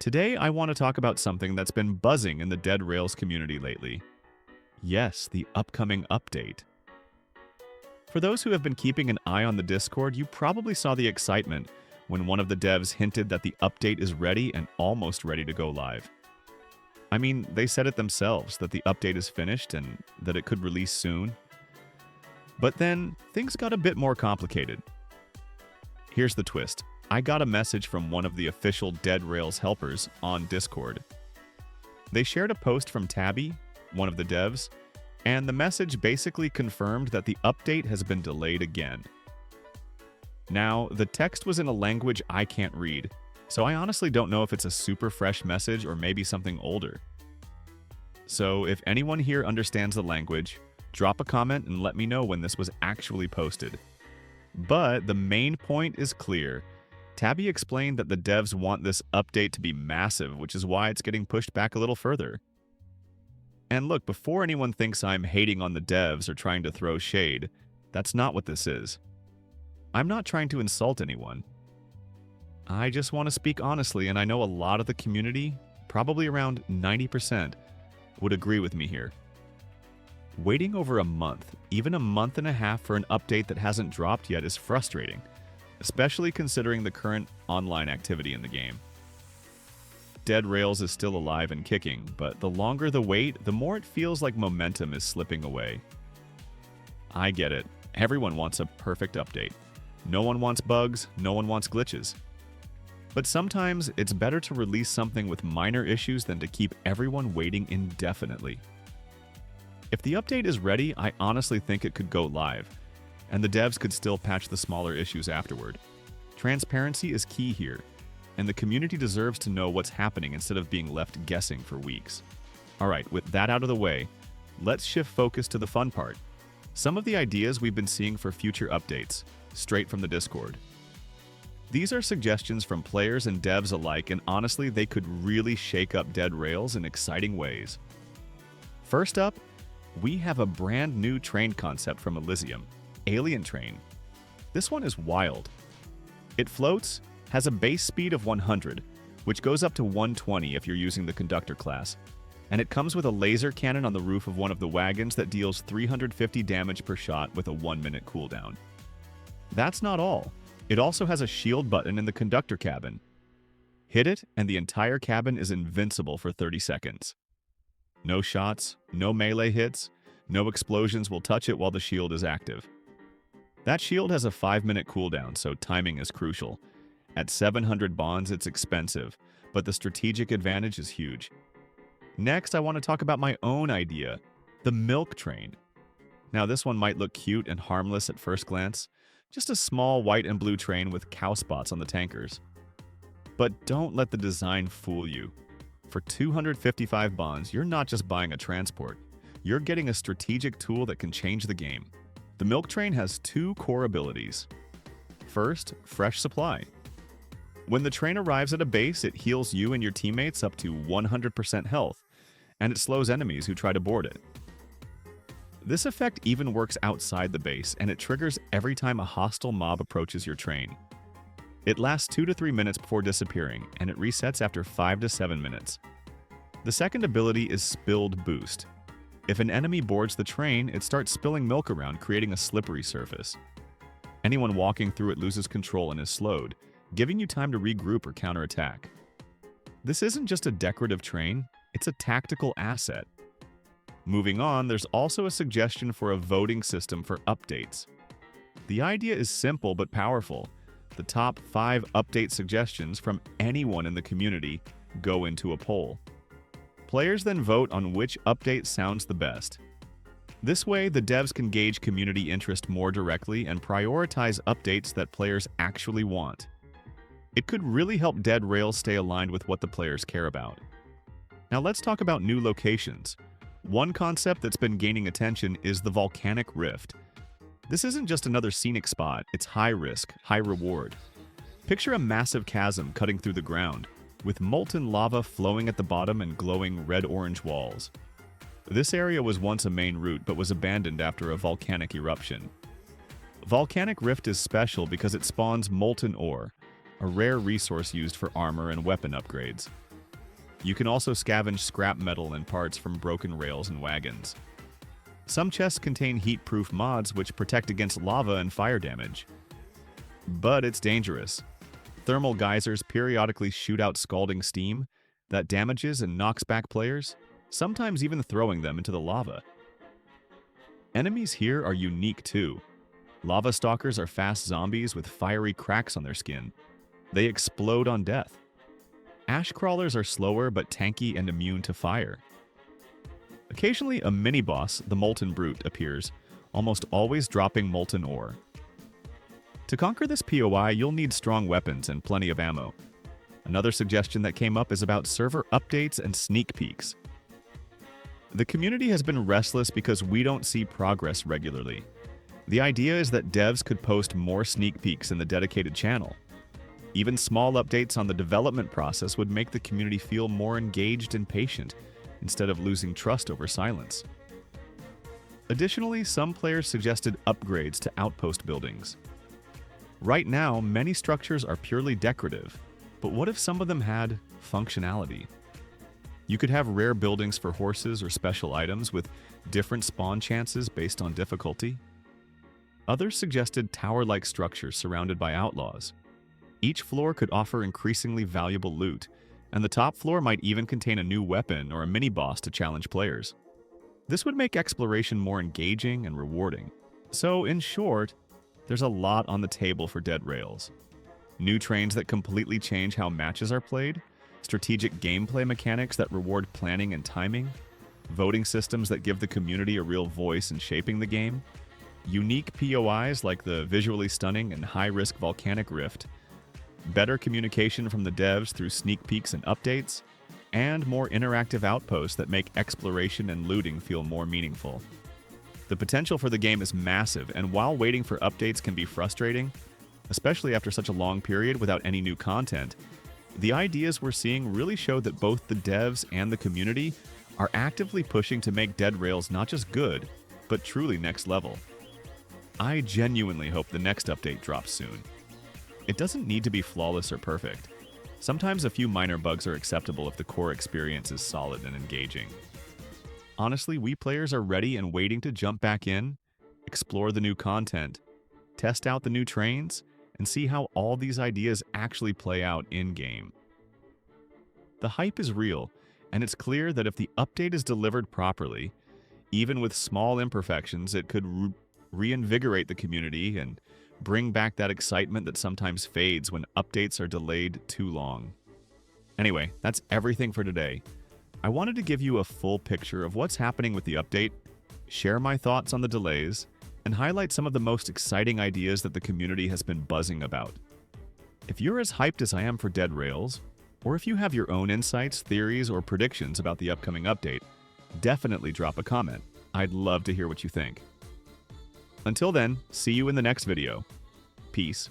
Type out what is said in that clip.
Today, I want to talk about something that's been buzzing in the Dead Rails community lately. Yes, the upcoming update. For those who have been keeping an eye on the Discord, you probably saw the excitement when one of the devs hinted that the update is ready and almost ready to go live. I mean, they said it themselves that the update is finished and that it could release soon. But then, things got a bit more complicated. Here's the twist. I got a message from one of the official Dead Rails helpers on Discord. They shared a post from Tabby, one of the devs, and the message basically confirmed that the update has been delayed again. Now, the text was in a language I can't read, so I honestly don't know if it's a super fresh message or maybe something older. So if anyone here understands the language, drop a comment and let me know when this was actually posted. But the main point is clear. Tabby explained that the devs want this update to be massive, which is why it's getting pushed back a little further. And look, before anyone thinks I'm hating on the devs or trying to throw shade, that's not what this is. I'm not trying to insult anyone. I just want to speak honestly, and I know a lot of the community, probably around 90%, would agree with me here. Waiting over a month, even a month and a half for an update that hasn't dropped yet is frustrating, especially considering the current online activity in the game. Dead Rails is still alive and kicking, but the longer the wait, the more it feels like momentum is slipping away. I get it. Everyone wants a perfect update. No one wants bugs, no one wants glitches. But sometimes it's better to release something with minor issues than to keep everyone waiting indefinitely. If the update is ready, I honestly think it could go live, and the devs could still patch the smaller issues afterward. Transparency is key here, and the community deserves to know what's happening instead of being left guessing for weeks. Alright, with that out of the way, let's shift focus to the fun part. Some of the ideas we've been seeing for future updates, straight from the Discord. These are suggestions from players and devs alike, and honestly, they could really shake up Dead Rails in exciting ways. First up, we have a brand new train concept from Elysium, Alien Train. This one is wild. It floats, has a base speed of 100, which goes up to 120 if you're using the conductor class, and it comes with a laser cannon on the roof of one of the wagons that deals 350 damage per shot with a 1-minute cooldown. That's not all. It also has a shield button in the conductor cabin. Hit it, and the entire cabin is invincible for 30 seconds. No shots, no melee hits, no explosions will touch it while the shield is active. That shield has a 5-minute cooldown, so timing is crucial. At 700 bonds, it's expensive, but the strategic advantage is huge. Next, I want to talk about my own idea, the milk train. Now, this one might look cute and harmless at first glance, just a small white and blue train with cow spots on the tankers. But don't let the design fool you. For 255 bonds, you're not just buying a transport, you're getting a strategic tool that can change the game. The milk train has 2 core abilities. First, fresh supply. When the train arrives at a base, it heals you and your teammates up to 100% health, and it slows enemies who try to board it. This effect even works outside the base, and it triggers every time a hostile mob approaches your train. It lasts 2 to 3 minutes before disappearing, and it resets after 5 to 7 minutes. The second ability is Spilled Boost. If an enemy boards the train, it starts spilling milk around, creating a slippery surface. Anyone walking through it loses control and is slowed, giving you time to regroup or counterattack. This isn't just a decorative train, it's a tactical asset. Moving on, there's also a suggestion for a voting system for updates. The idea is simple but powerful. The top 5 update suggestions from anyone in the community go into a poll. Players then vote on which update sounds the best. This way, the devs can gauge community interest more directly and prioritize updates that players actually want. It could really help Dead Rails stay aligned with what the players care about. Now let's talk about new locations. One concept that's been gaining attention is the Volcanic Rift. This isn't just another scenic spot, it's high risk, high reward. Picture a massive chasm cutting through the ground, with molten lava flowing at the bottom and glowing red-orange walls. This area was once a main route but was abandoned after a volcanic eruption. Volcanic Rift is special because it spawns molten ore, a rare resource used for armor and weapon upgrades. You can also scavenge scrap metal and parts from broken rails and wagons. Some chests contain heat-proof mods which protect against lava and fire damage. But it's dangerous. Thermal geysers periodically shoot out scalding steam that damages and knocks back players, sometimes even throwing them into the lava. Enemies here are unique too. Lava stalkers are fast zombies with fiery cracks on their skin. They explode on death. Ash crawlers are slower but tanky and immune to fire. Occasionally, a mini-boss, the Molten Brute, appears, almost always dropping molten ore. To conquer this POI, you'll need strong weapons and plenty of ammo. Another suggestion that came up is about server updates and sneak peeks. The community has been restless because we don't see progress regularly. The idea is that devs could post more sneak peeks in the dedicated channel. Even small updates on the development process would make the community feel more engaged and patient, instead of losing trust over silence. Additionally, some players suggested upgrades to outpost buildings. Right now, many structures are purely decorative, but what if some of them had functionality? You could have rare buildings for horses or special items with different spawn chances based on difficulty. Others suggested tower-like structures surrounded by outlaws. Each floor could offer increasingly valuable loot, and the top floor might even contain a new weapon or a mini-boss to challenge players. This would make exploration more engaging and rewarding. So, in short, there's a lot on the table for Dead Rails. New trains that completely change how matches are played, strategic gameplay mechanics that reward planning and timing, voting systems that give the community a real voice in shaping the game, unique POIs like the visually stunning and high-risk Volcanic Rift, better communication from the devs through sneak peeks and updates, and more interactive outposts that make exploration and looting feel more meaningful. The potential for the game is massive, and while waiting for updates can be frustrating, especially after such a long period without any new content, the ideas we're seeing really show that both the devs and the community are actively pushing to make Dead Rails not just good, but truly next level. I genuinely hope the next update drops soon. It doesn't need to be flawless or perfect. Sometimes a few minor bugs are acceptable if the core experience is solid and engaging. Honestly, we players are ready and waiting to jump back in, explore the new content, test out the new trains, and see how all these ideas actually play out in-game. The hype is real, and it's clear that if the update is delivered properly, even with small imperfections, it could reinvigorate the community and bring back that excitement that sometimes fades when updates are delayed too long. Anyway, that's everything for today. I wanted to give you a full picture of what's happening with the update, share my thoughts on the delays, and highlight some of the most exciting ideas that the community has been buzzing about. If you're as hyped as I am for Dead Rails, or if you have your own insights, theories, or predictions about the upcoming update, definitely drop a comment. I'd love to hear what you think. Until then, see you in the next video. Peace.